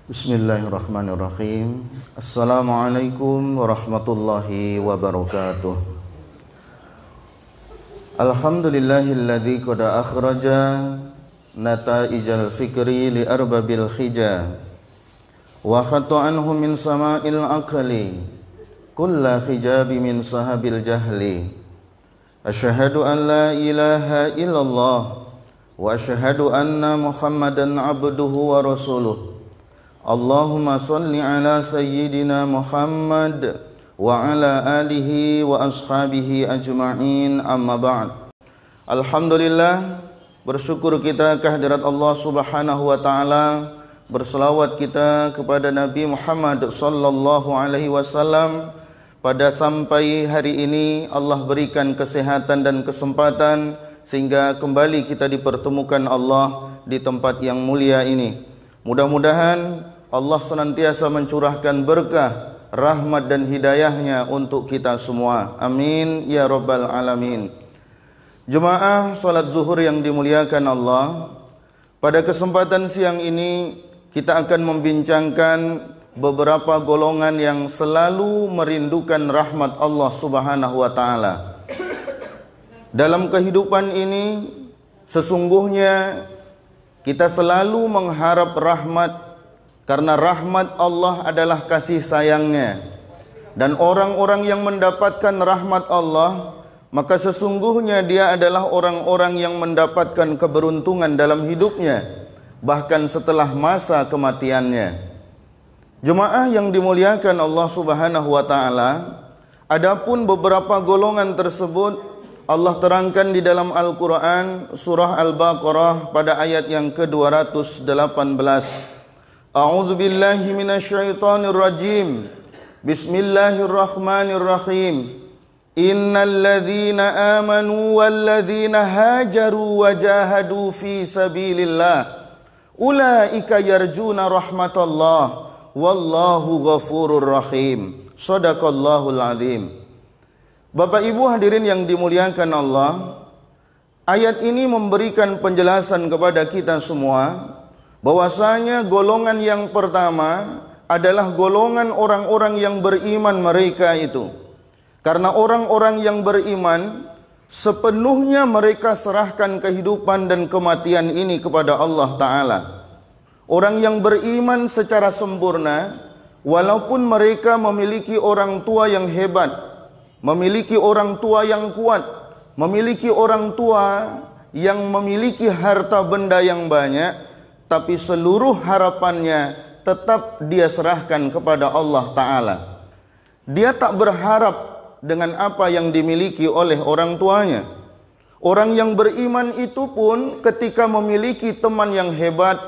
Bismillahirrahmanirrahim. Assalamualaikum warahmatullahi wabarakatuh. Alhamdulillahilladzi qad akhraja nataijal fikri li arbabil khija wa khatta anhu min sama'il aqli kulla hijabi min sahabil jahli. Asyhadu an la ilaha illallah wa asyhadu anna Muhammadan abduhu wa rasuluh. Allahumma salli ala sayyidina Muhammad wa ala alihi wa ashabihi ajma'in, amma ba'd. Alhamdulillah, bersyukur kita kehadirat Allah subhanahu wa ta'ala, berselawat kita kepada Nabi Muhammad sallallahu alaihi wasallam. Pada sampai hari ini Allah berikan kesehatan dan kesempatan sehingga kembali kita dipertemukan Allah di tempat yang mulia ini. Mudah-mudahan Allah senantiasa mencurahkan berkah, rahmat dan hidayahnya untuk kita semua. Amin ya rabbal alamin. Jemaah salat zuhur yang dimuliakan Allah, pada kesempatan siang ini kita akan membincangkan beberapa golongan yang selalu merindukan rahmat Allah subhanahu wa ta'ala. Dalam kehidupan ini sesungguhnya kita selalu mengharap rahmat, karena rahmat Allah adalah kasih sayangnya. Dan orang-orang yang mendapatkan rahmat Allah, maka sesungguhnya dia adalah orang-orang yang mendapatkan keberuntungan dalam hidupnya, bahkan setelah masa kematiannya. Jemaah yang dimuliakan Allah subhanahu wa ta'ala, adapun beberapa golongan tersebut Allah terangkan di dalam Al-Quran surah Al-Baqarah pada ayat yang ke-218. A'udzu billahi minasyaitonir rajim. Bismillahirrahmanirrahim. Innal ladzina amanu wal ladzina hajaru wa jahadu fi sabilillah ulaika yarjuna rahmatallah wallahu ghafurur rahim. Shadaqallahul azim. Bapak Ibu hadirin yang dimuliakan Allah, ayat ini memberikan penjelasan kepada kita semua bahwasanya golongan yang pertama adalah golongan orang-orang yang beriman mereka itu. Karena orang-orang yang beriman sepenuhnya mereka serahkan kehidupan dan kematian ini kepada Allah Ta'ala. Orang yang beriman secara sempurna, walaupun mereka memiliki orang tua yang hebat, memiliki orang tua yang kuat, memiliki orang tua yang memiliki harta benda yang banyak, tapi seluruh harapannya tetap dia serahkan kepada Allah Ta'ala. Dia tak berharap dengan apa yang dimiliki oleh orang tuanya. Orang yang beriman itu pun ketika memiliki teman yang hebat,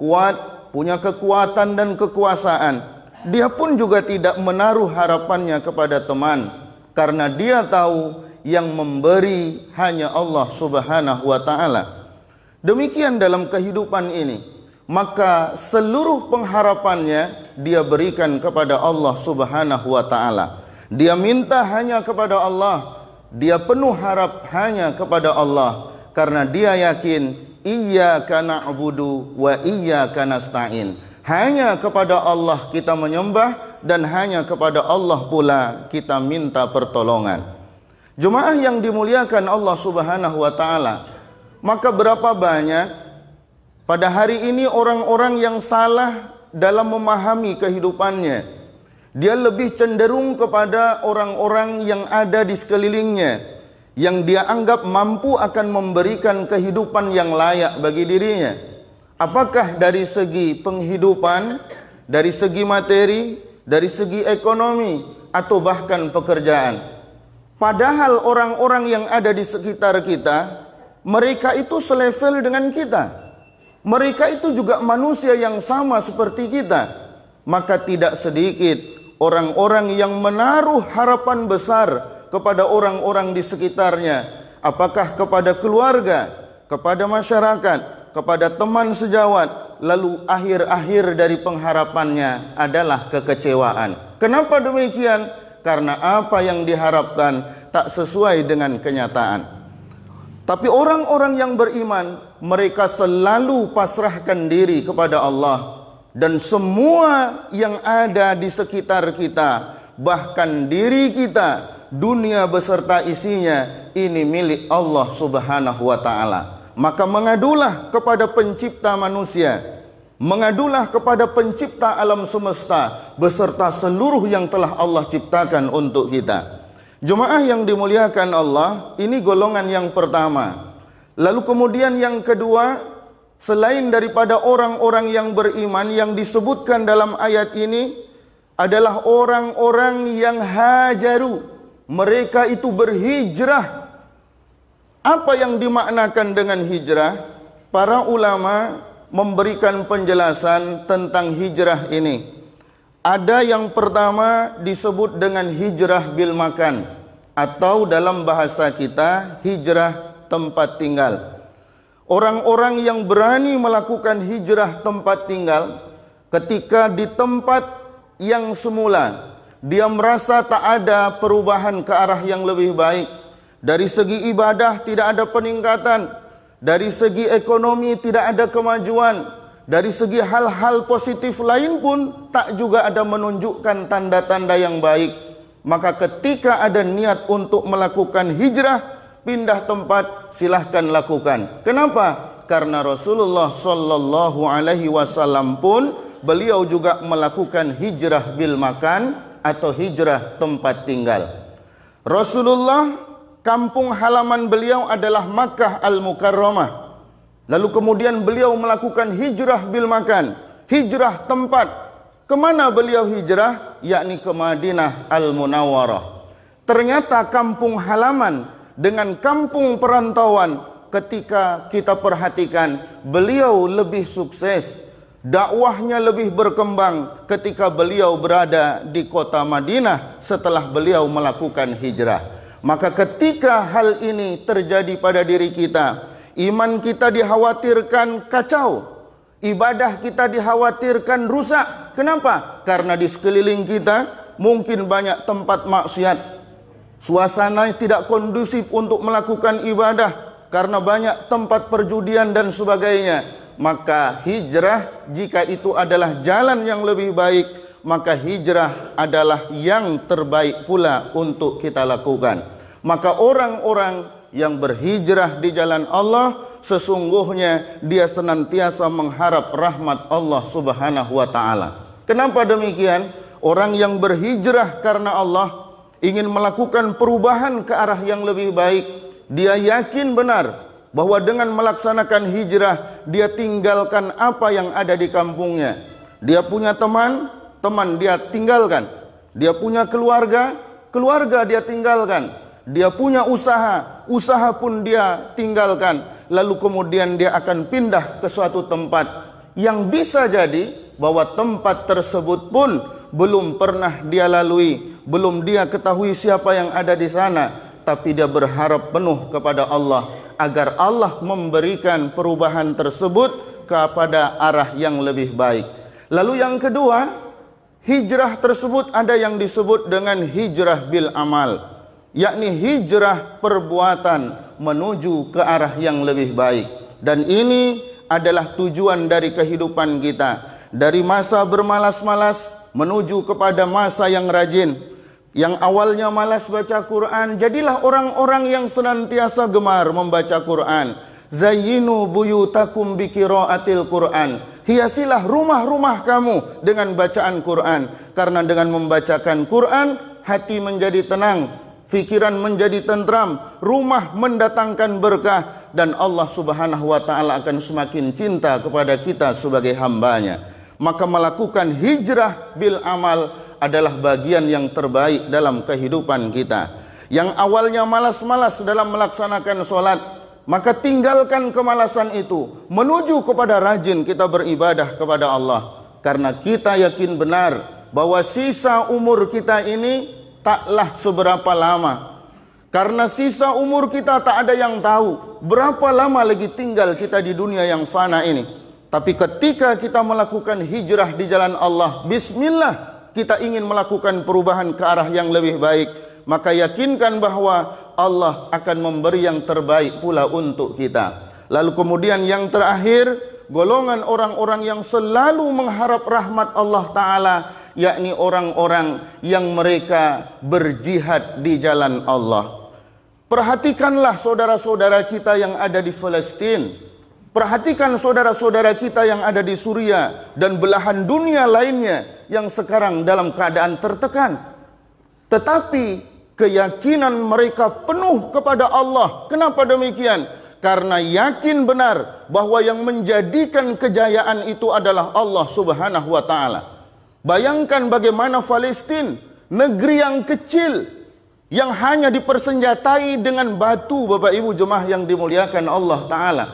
kuat, punya kekuatan dan kekuasaan, dia pun juga tidak menaruh harapannya kepada teman, karena dia tahu yang memberi hanya Allah subhanahu wa ta'ala. Demikian dalam kehidupan ini, maka seluruh pengharapannya dia berikan kepada Allah subhanahu wa ta'ala. Dia minta hanya kepada Allah, dia penuh harap hanya kepada Allah, karena dia yakin iyyaka na'budu wa iyyaka nasta'in. Hanya kepada Allah kita menyembah dan hanya kepada Allah pula kita minta pertolongan. Jemaah yang dimuliakan Allah subhanahu wa ta'ala, maka berapa banyak pada hari ini orang-orang yang salah dalam memahami kehidupannya. Dia lebih cenderung kepada orang-orang yang ada di sekelilingnya, yang dia anggap mampu akan memberikan kehidupan yang layak bagi dirinya. Apakah dari segi penghidupan, dari segi materi, dari segi ekonomi, atau bahkan pekerjaan. Padahal orang-orang yang ada di sekitar kita, mereka itu selevel dengan kita. Mereka itu juga manusia yang sama seperti kita. Maka tidak sedikit orang-orang yang menaruh harapan besar kepada orang-orang di sekitarnya. Apakah kepada keluarga, kepada masyarakat, kepada teman sejawat. Lalu akhir-akhir dari pengharapannya adalah kekecewaan. Kenapa demikian? Karena apa yang diharapkan tak sesuai dengan kenyataan. Tapi orang-orang yang beriman, mereka selalu pasrahkan diri kepada Allah. Dan semua yang ada di sekitar kita, bahkan diri kita, dunia beserta isinya, ini milik Allah subhanahu wa ta'ala. Maka mengadulah kepada pencipta manusia, mengadulah kepada pencipta alam semesta, beserta seluruh yang telah Allah ciptakan untuk kita. Jemaah yang dimuliakan Allah, ini golongan yang pertama. Lalu kemudian yang kedua, selain daripada orang-orang yang beriman yang disebutkan dalam ayat ini, adalah orang-orang yang hajaru. Mereka itu berhijrah. Apa yang dimaknakan dengan hijrah? Para ulama memberikan penjelasan tentang hijrah ini. Ada yang pertama disebut dengan hijrah bil makan, atau dalam bahasa kita hijrah tempat tinggal. Orang-orang yang berani melakukan hijrah tempat tinggal ketika di tempat yang semula dia merasa tak ada perubahan ke arah yang lebih baik. Dari segi ibadah tidak ada peningkatan, dari segi ekonomi tidak ada kemajuan, dari segi hal-hal positif lain pun tak juga ada menunjukkan tanda-tanda yang baik. Maka ketika ada niat untuk melakukan hijrah, pindah tempat, silahkan lakukan. Kenapa? Karena Rasulullah sallallahu alaihi wasallam pun beliau juga melakukan hijrah bil makan atau hijrah tempat tinggal. Rasulullah, kampung halaman beliau adalah Makkah Al-Mukarramah. Lalu kemudian beliau melakukan hijrah bil makan, hijrah tempat. Kemana beliau hijrah? Yakni ke Madinah Al-Munawwarah. Ternyata kampung halaman dengan kampung perantauan, ketika kita perhatikan, beliau lebih sukses, dakwahnya lebih berkembang ketika beliau berada di kota Madinah setelah beliau melakukan hijrah. Maka ketika hal ini terjadi pada diri kita, iman kita dikhawatirkan kacau, ibadah kita dikhawatirkan rusak. Kenapa? Karena di sekeliling kita mungkin banyak tempat maksiat, suasana tidak kondusif untuk melakukan ibadah karena banyak tempat perjudian dan sebagainya. Maka hijrah, jika itu adalah jalan yang lebih baik, maka hijrah adalah yang terbaik pula untuk kita lakukan. Maka orang-orang yang berhijrah di jalan Allah, sesungguhnya dia senantiasa mengharap rahmat Allah subhanahu wa ta'ala. Kenapa demikian? Orang yang berhijrah karena Allah, ingin melakukan perubahan ke arah yang lebih baik, dia yakin benar bahwa dengan melaksanakan hijrah, dia tinggalkan apa yang ada di kampungnya. Dia punya teman, teman dia tinggalkan. Dia punya keluarga, keluarga dia tinggalkan. Dia punya usaha, usaha pun dia tinggalkan. Lalu kemudian dia akan pindah ke suatu tempat yang bisa jadi bahwa tempat tersebut pun belum pernah dia lalui, belum dia ketahui siapa yang ada di sana, tapi dia berharap penuh kepada Allah agar Allah memberikan perubahan tersebut kepada arah yang lebih baik. Lalu yang kedua, hijrah tersebut ada yang disebut dengan hijrah bil amal, yakni hijrah perbuatan menuju ke arah yang lebih baik. Dan ini adalah tujuan dari kehidupan kita, dari masa bermalas-malas menuju kepada masa yang rajin. Yang awalnya malas baca Quran, jadilah orang-orang yang senantiasa gemar membaca Quran. Zayyinu buyutakum biqiraatil Quran. Hiasilah rumah-rumah kamu dengan bacaan Quran. Karena dengan membacakan Quran, hati menjadi tenang, fikiran menjadi tentram, rumah mendatangkan berkah, dan Allah subhanahu wa ta'ala akan semakin cinta kepada kita sebagai hambanya. Maka melakukan hijrah bil amal adalah bagian yang terbaik dalam kehidupan kita. Yang awalnya malas-malas dalam melaksanakan sholat, maka tinggalkan kemalasan itu, menuju kepada rajin kita beribadah kepada Allah. Karena kita yakin benar bahwa sisa umur kita ini taklah seberapa lama. Karena sisa umur kita tak ada yang tahu berapa lama lagi tinggal kita di dunia yang fana ini. Tapi ketika kita melakukan hijrah di jalan Allah, bismillah, kita ingin melakukan perubahan ke arah yang lebih baik, maka yakinkan bahwa Allah akan memberi yang terbaik pula untuk kita. Lalu kemudian yang terakhir, golongan orang-orang yang selalu mengharap rahmat Allah Ta'ala, yakni orang-orang yang mereka berjihad di jalan Allah. Perhatikanlah saudara-saudara kita yang ada di Palestina. Perhatikan saudara-saudara kita yang ada di Suriah dan belahan dunia lainnya yang sekarang dalam keadaan tertekan. Tetapi keyakinan mereka penuh kepada Allah. Kenapa demikian? Karena yakin benar bahwa yang menjadikan kejayaan itu adalah Allah Subhanahu wa Ta'ala. Bayangkan bagaimana Palestina, negeri yang kecil, yang hanya dipersenjatai dengan batu, Bapak Ibu jemaah yang dimuliakan Allah Ta'ala.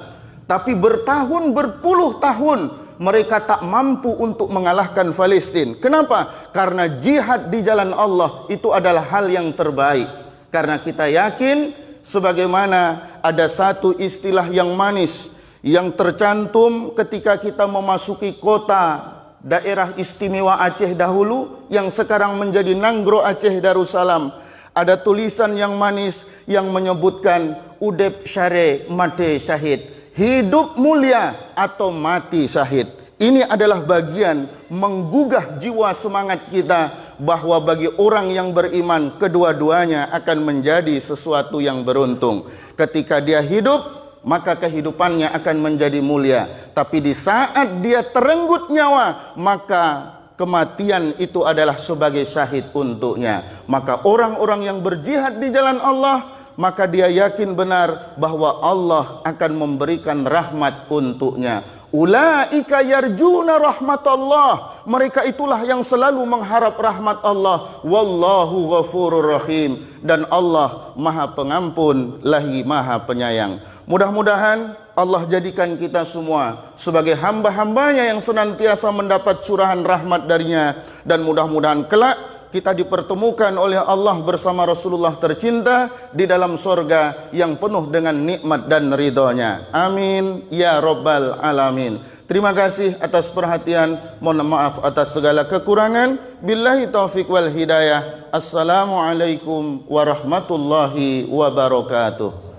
Tapi bertahun berpuluh tahun mereka tak mampu untuk mengalahkan Palestina. Kenapa? Karena jihad di jalan Allah itu adalah hal yang terbaik. Karena kita yakin, sebagaimana ada satu istilah yang manis yang tercantum ketika kita memasuki kota daerah istimewa Aceh dahulu, yang sekarang menjadi Nanggro Aceh Darussalam. Ada tulisan yang manis yang menyebutkan udep syare mate syahid, hidup mulia atau mati syahid. Ini adalah bagian menggugah jiwa semangat kita bahwa bagi orang yang beriman, kedua-duanya akan menjadi sesuatu yang beruntung. Ketika dia hidup, maka kehidupannya akan menjadi mulia. Tapi di saat dia terenggut nyawa, maka kematian itu adalah sebagai syahid untuknya. Maka orang-orang yang berjihad di jalan Allah, maka dia yakin benar bahwa Allah akan memberikan rahmat untuknya. Ulaika yarjuna rahmatullah. Mereka itulah yang selalu mengharap rahmat Allah. Wallahu ghafurur rahim. Dan Allah Maha Pengampun lagi Maha Penyayang. Mudah-mudahan Allah jadikan kita semua sebagai hamba-hambanya yang senantiasa mendapat curahan rahmat darinya. Dan mudah-mudahan kelak kita dipertemukan oleh Allah bersama Rasulullah tercinta di dalam sorga yang penuh dengan nikmat dan ridhonya. Amin ya Rabbal Alamin. Terima kasih atas perhatian. Mohon maaf atas segala kekurangan. Billahi taufiq wal hidayah. Assalamualaikum warahmatullahi wabarakatuh.